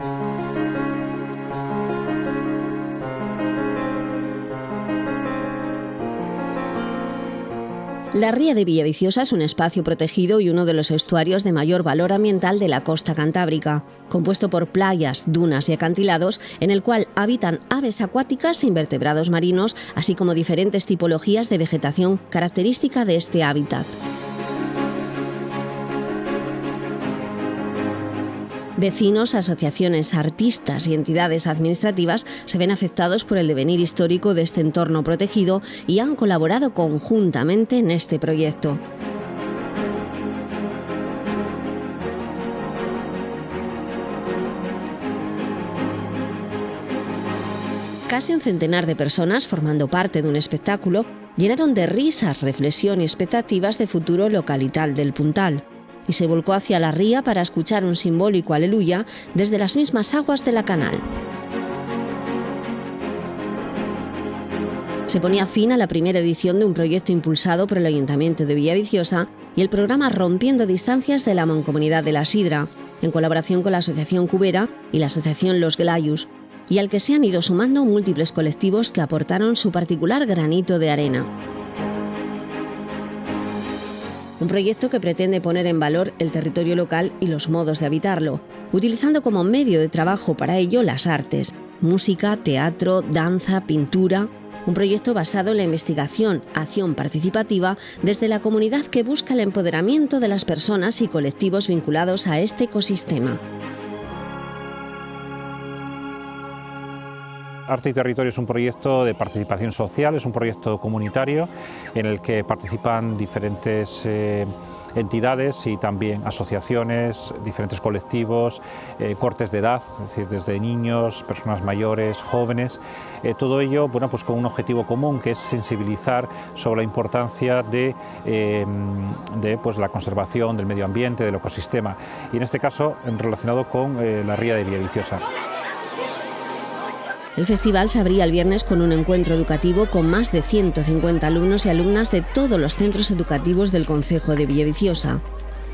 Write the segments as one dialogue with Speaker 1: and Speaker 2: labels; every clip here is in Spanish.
Speaker 1: La ría de Villaviciosa es un espacio protegido y uno de los estuarios de mayor valor ambiental de la costa cantábrica, compuesto por playas, dunas y acantilados, en el cual habitan aves acuáticas e invertebrados marinos, así como diferentes tipologías de vegetación característica de este hábitat. Vecinos, asociaciones, artistas y entidades administrativas se ven afectados por el devenir histórico de este entorno protegido y han colaborado conjuntamente en este proyecto. Casi un centenar de personas, formando parte de un espectáculo, llenaron de risas, reflexión y expectativas de futuro local y tal del Puntal, y se volcó hacia la ría para escuchar un simbólico aleluya desde las mismas aguas de la canal. Se ponía fin a la primera edición de un proyecto impulsado por el Ayuntamiento de Villaviciosa y el programa Rompiendo Distancias de la Mancomunidad de la Sidra, en colaboración con la Asociación Cubera y la Asociación Los Glayus, y al que se han ido sumando múltiples colectivos que aportaron su particular granito de arena. Un proyecto que pretende poner en valor el territorio local y los modos de habitarlo, utilizando como medio de trabajo para ello las artes, música, teatro, danza, pintura. Un proyecto basado en la investigación, acción participativa desde la comunidad que busca el empoderamiento de las personas y colectivos vinculados a este ecosistema.
Speaker 2: Arte y Territorio es un proyecto de participación social, es un proyecto comunitario en el que participan diferentes entidades y también asociaciones, diferentes colectivos, cortes de edad, es decir, desde niños, personas mayores, jóvenes, todo ello pues con un objetivo común, que es sensibilizar sobre la importancia de pues la conservación del medio ambiente, del ecosistema, y en este caso relacionado con la ría de Villaviciosa.
Speaker 1: El festival se abría el viernes con un encuentro educativo con más de 150 alumnos y alumnas de todos los centros educativos del concejo de Villaviciosa.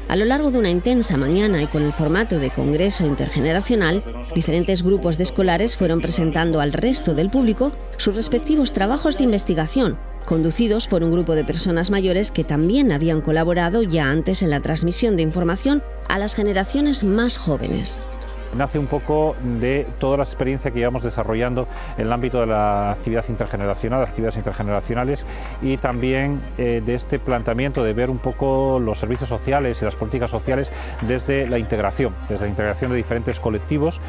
Speaker 1: A lo largo de una intensa mañana y con el formato de congreso intergeneracional, diferentes grupos de escolares fueron presentando al resto del público sus respectivos trabajos de investigación, conducidos por un grupo de personas mayores que también habían colaborado ya antes en la transmisión de información a las generaciones más jóvenes.
Speaker 2: Nace un poco de toda la experiencia que llevamos desarrollando en el ámbito de la actividad intergeneracional, las actividades intergeneracionales, y también de este planteamiento de ver un poco los servicios sociales y las políticas sociales desde la integración de diferentes colectivos,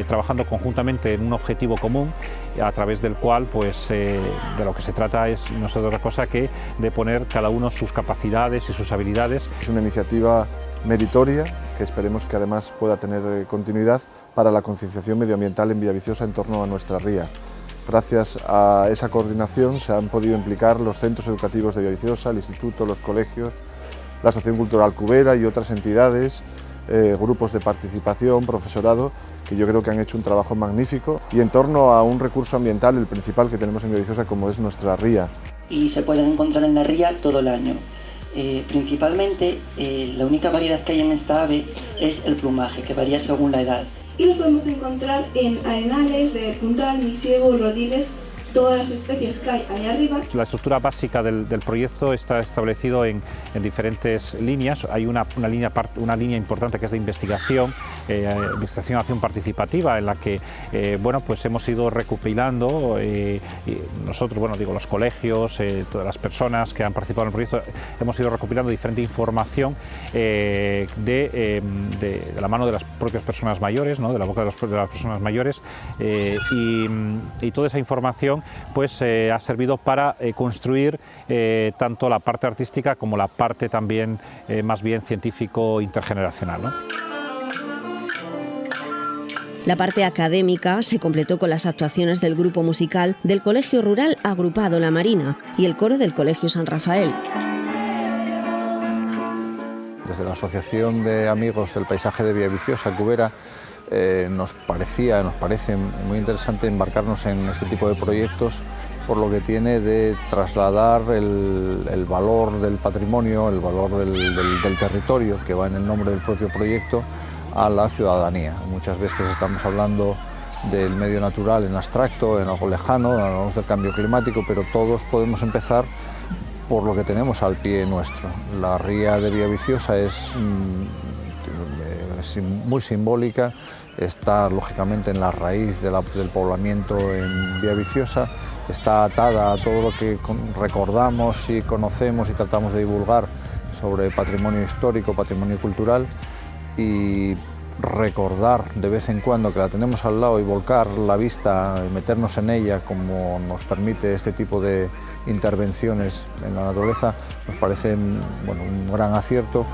Speaker 2: trabajando conjuntamente en un objetivo común, a través del cual pues de lo que se trata es no es otra cosa que de poner cada uno sus capacidades y sus habilidades.
Speaker 3: Es una iniciativa meritoria que esperemos que además pueda tener continuidad para la concienciación medioambiental en Villaviciosa en torno a nuestra ría. Gracias a esa coordinación se han podido implicar los centros educativos de Villaviciosa, el instituto, los colegios, la Asociación Cultural Cubera y otras entidades, grupos de participación, profesorado, que yo creo que han hecho un trabajo magnífico, y en torno a un recurso ambiental, el principal que tenemos en Villaviciosa, como es nuestra ría.
Speaker 4: Y se pueden encontrar en la ría todo el año. Principalmente, la única variedad que hay en esta ave es el plumaje, que varía según la edad.
Speaker 5: Y los podemos encontrar en arenales de puntal, misiego, rodiles, todas las especies que hay ahí arriba.
Speaker 2: La estructura básica del proyecto está establecido en diferentes líneas. Hay una línea importante que es de investigación, acción participativa, en la que pues hemos ido recopilando nosotros, los colegios, todas las personas que han participado en el proyecto, hemos ido recopilando diferente información de la mano de las propias personas mayores, ¿no? De la boca de las personas mayores, y toda esa información pues ha servido para construir tanto la parte artística como la parte también más bien científico intergeneracional, ¿no?
Speaker 1: La parte académica se completó con las actuaciones del grupo musical del Colegio Rural Agrupado La Marina y el coro del Colegio San Rafael.
Speaker 6: Desde la Asociación de Amigos del Paisaje de Villaviciosa, Cubera, nos parece muy interesante embarcarnos en este tipo de proyectos por lo que tiene de trasladar el valor del patrimonio, el valor del territorio que va en el nombre del propio proyecto a la ciudadanía. Muchas veces estamos hablando del medio natural en abstracto, en algo lejano, hablamos del cambio climático, pero todos podemos empezar por lo que tenemos al pie nuestro. La ría de Villaviciosa es muy simbólica, está lógicamente en la raíz del poblamiento en Villaviciosa, está atada a todo lo que recordamos y conocemos y tratamos de divulgar sobre patrimonio histórico, patrimonio cultural, y recordar de vez en cuando que la tenemos al lado y volcar la vista y meternos en ella como nos permite este tipo de intervenciones en la naturaleza, nos parece un gran acierto.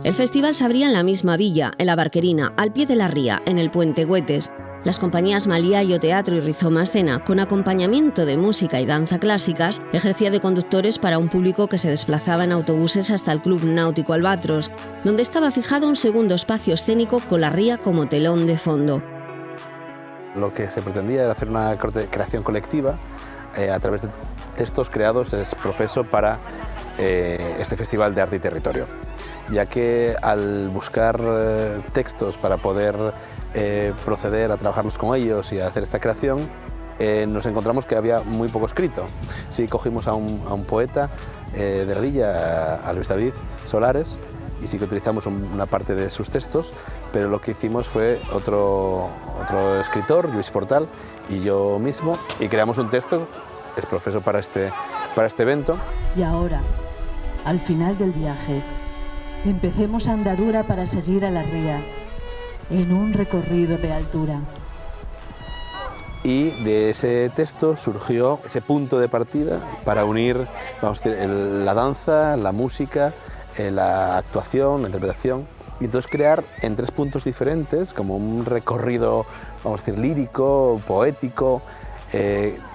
Speaker 1: El festival se abría en la misma villa, en la Barquerina, al pie de la ría, en el Puente Güetes. Las compañías Maliayo Teatro y Rizoma Escena, con acompañamiento de música y danza clásicas, ejercía de conductores para un público que se desplazaba en autobuses hasta el Club Náutico Albatros, donde estaba fijado un segundo espacio escénico con la ría como telón de fondo.
Speaker 7: Lo que se pretendía era hacer una creación colectiva a través de textos creados ex profeso para este Festival de Arte y Territorio, ya que al buscar textos para poder proceder a trabajarlos con ellos y a hacer esta creación, nos encontramos que había muy poco escrito. Sí, cogimos a un poeta de la villa, a Luis David Solares, y sí que utilizamos una parte de sus textos, pero lo que hicimos fue otro escritor, Luis Portal, y yo mismo, y creamos un texto ex profeso para este evento.
Speaker 8: Y ahora, al final del viaje, empecemos andadura para seguir a la ría, en un recorrido de altura.
Speaker 7: Y de ese texto surgió ese punto de partida para unir, vamos a decir, la danza, la música, la actuación, la interpretación, y entonces crear en 3 puntos diferentes, como un recorrido, vamos a decir, lírico, poético,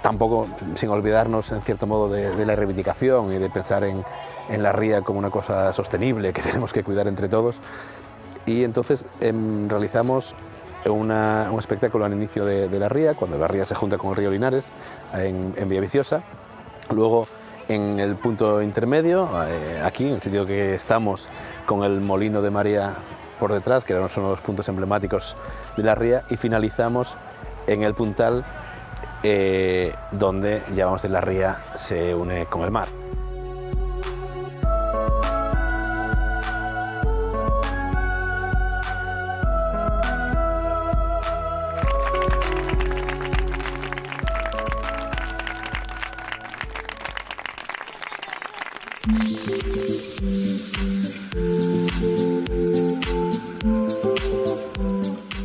Speaker 7: tampoco sin olvidarnos en cierto modo de la reivindicación y de pensar en la ría como una cosa sostenible que tenemos que cuidar entre todos. Y entonces realizamos un espectáculo al inicio de la ría, cuando la ría se junta con el río Linares en Villaviciosa. Luego en el punto intermedio, aquí en el sitio que estamos, con el molino de María por detrás, que era uno de los puntos emblemáticos de la ría, y finalizamos en el puntal donde ya vamos a decir, la ría se une con el mar.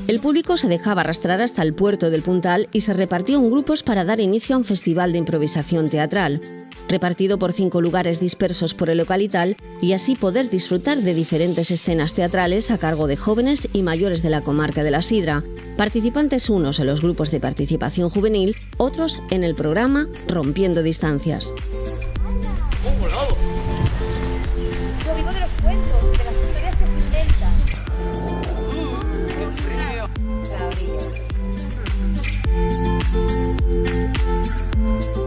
Speaker 1: El público se dejaba arrastrar hasta el puerto del Puntal y se repartió en grupos para dar inicio a un festival de improvisación teatral, repartido por 5 lugares dispersos por el localital, y así poder disfrutar de diferentes escenas teatrales a cargo de jóvenes y mayores de la comarca de la Sidra, participantes unos en los grupos de participación juvenil, otros en el programa Rompiendo Distancias.
Speaker 9: Yo vivo de los cuentos, de las historias que se inventan.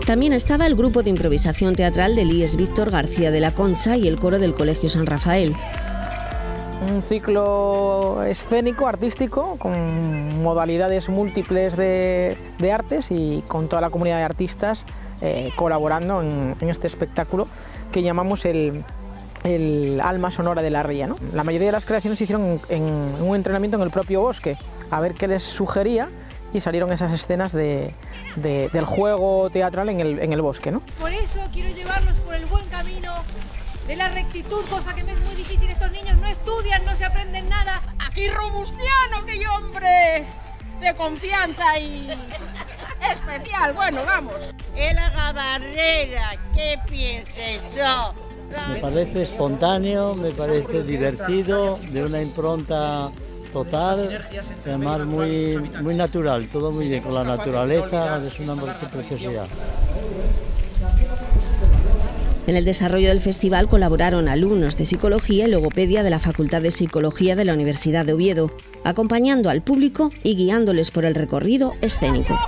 Speaker 1: También estaba el grupo de improvisación teatral del IES Víctor García de la Concha y el coro del Colegio San Rafael.
Speaker 10: Un ciclo escénico, artístico, con modalidades múltiples de artes y con toda la comunidad de artistas colaborando en este espectáculo que llamamos el alma sonora de la ría, ¿no? La mayoría de las creaciones se hicieron en un entrenamiento en el propio bosque, a ver qué les sugería, y salieron esas escenas del juego teatral en el bosque, ¿no?
Speaker 9: Por eso quiero llevarlos por el buen camino de la rectitud, cosa que me es muy difícil. Estos niños no estudian, no se aprenden nada. Aquí robustiano, que yo, hombre, de confianza y especial. Bueno, vamos.
Speaker 11: La gabarrera, ¿qué pienses yo?
Speaker 12: Me parece espontáneo, me parece divertido, de una impronta total, además muy natural, todo muy bien con la naturaleza, es una preciosidad.
Speaker 1: En el desarrollo del festival colaboraron alumnos de Psicología y Logopedia de la Facultad de Psicología de la Universidad de Oviedo, acompañando al público y guiándoles por el recorrido escénico.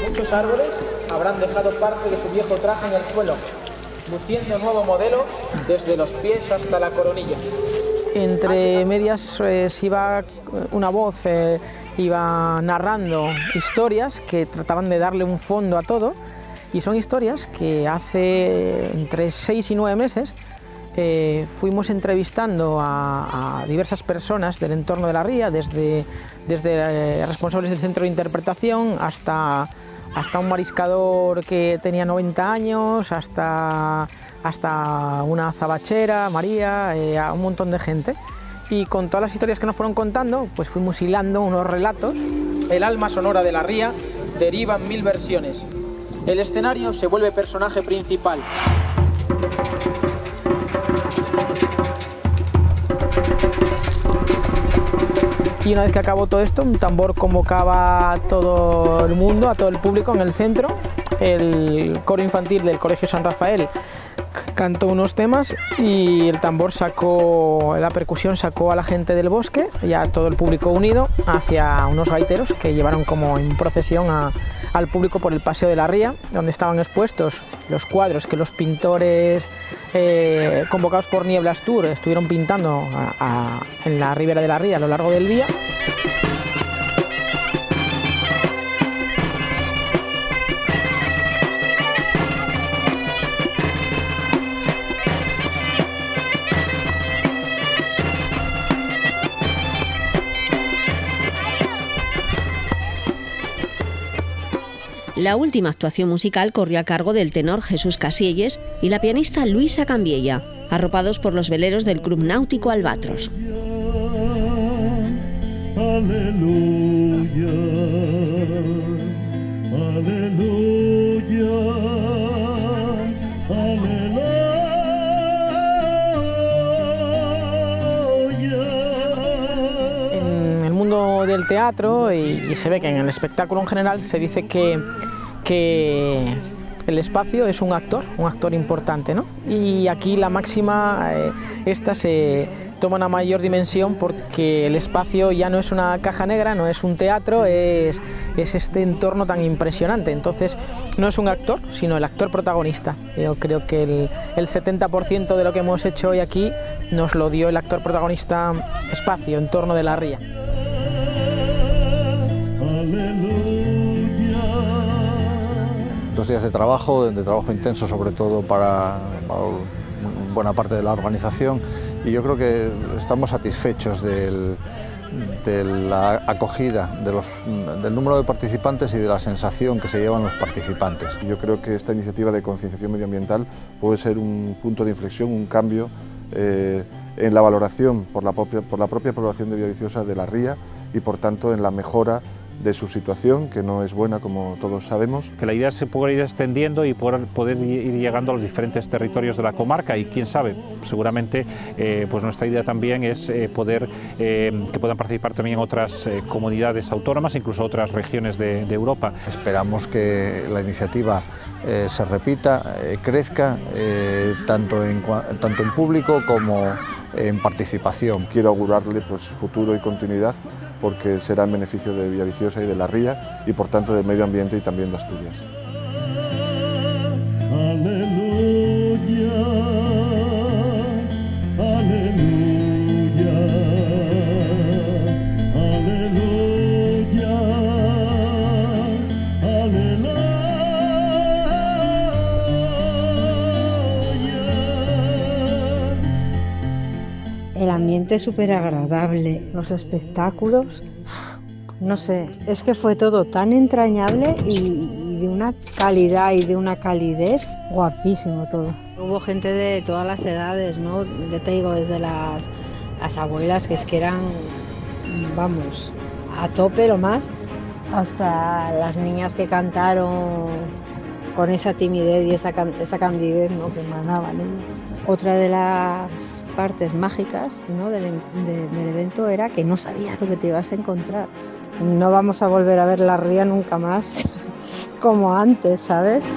Speaker 13: Muchos árboles habrán dejado parte de su viejo traje en el suelo, luciendo un nuevo modelo desde los pies hasta la coronilla.
Speaker 10: Entre medias se iba una voz, iba narrando historias que trataban de darle un fondo a todo, y son historias que hace entre 6 y 9 meses fuimos entrevistando a diversas personas del entorno de la ría, desde responsables del centro de interpretación hasta un mariscador que tenía 90 años, hasta una zabachera, María, a un montón de gente. Y con todas las historias que nos fueron contando, pues fuimos hilando unos relatos.
Speaker 13: El alma sonora de la ría deriva en 1000 versiones. El escenario se vuelve personaje principal.
Speaker 10: Y una vez que acabó todo esto, un tambor convocaba a todo el mundo, a todo el público en el centro. El coro infantil del Colegio San Rafael cantó unos temas y el tambor la percusión sacó a la gente del bosque y a todo el público unido hacia unos gaiteros que llevaron como en procesión al público por el Paseo de la Ría, donde estaban expuestos los cuadros que los pintores convocados por Nieblas Tour estuvieron pintando en la ribera de la Ría a lo largo del día.
Speaker 1: La última actuación musical corrió a cargo del tenor Jesús Casielles y la pianista Luisa Cambiella, arropados por los veleros del Club Náutico Albatros.
Speaker 14: Aleluya, aleluya, aleluya.
Speaker 10: En el mundo del teatro, y se ve que en el espectáculo en general, se dice que el espacio es un actor importante, ¿no? Y aquí la máxima, esta se toma una mayor dimensión porque el espacio ya no es una caja negra, no es un teatro, es este entorno tan impresionante. Entonces no es un actor, sino el actor protagonista. Yo creo que el 70% de lo que hemos hecho hoy aquí nos lo dio el actor protagonista espacio, entorno de la ría.
Speaker 6: Dos días de trabajo intenso, sobre todo para buena parte de la organización, y yo creo que estamos satisfechos de la acogida, del número de participantes y de la sensación que se llevan los participantes.
Speaker 3: Yo creo que esta iniciativa de concienciación medioambiental puede ser un punto de inflexión, un cambio en la valoración por la propia población de Villaviciosa de la ría y por tanto en la mejora de su situación, que no es buena, como todos sabemos.
Speaker 2: Que la idea se pueda ir extendiendo y poder ir llegando a los diferentes territorios de la comarca, y quién sabe, seguramente pues nuestra idea también es que puedan participar también otras comunidades autónomas, incluso otras regiones de Europa.
Speaker 6: Esperamos que la iniciativa se repita, crezca, tanto en público como en participación.
Speaker 3: Quiero augurarle pues futuro y continuidad, porque será en beneficio de Villaviciosa y de la ría y por tanto del medio ambiente y también de Asturias.
Speaker 14: Aleluya, aleluya, aleluya, aleluya.
Speaker 15: El ambiente es súper agradable, los espectáculos, no sé, es que fue todo tan entrañable y de una calidad y de una calidez, guapísimo todo. Hubo gente de todas las edades, ¿no? Ya te digo, desde las abuelas, que es que eran, vamos, a tope lo más, hasta las niñas que cantaron con esa timidez y esa candidez, ¿no?, que emanaban ellas. Otra de las partes mágicas, ¿no?, del evento era que no sabías lo que te ibas a encontrar. No vamos a volver a ver la ría nunca más, como antes, ¿sabes?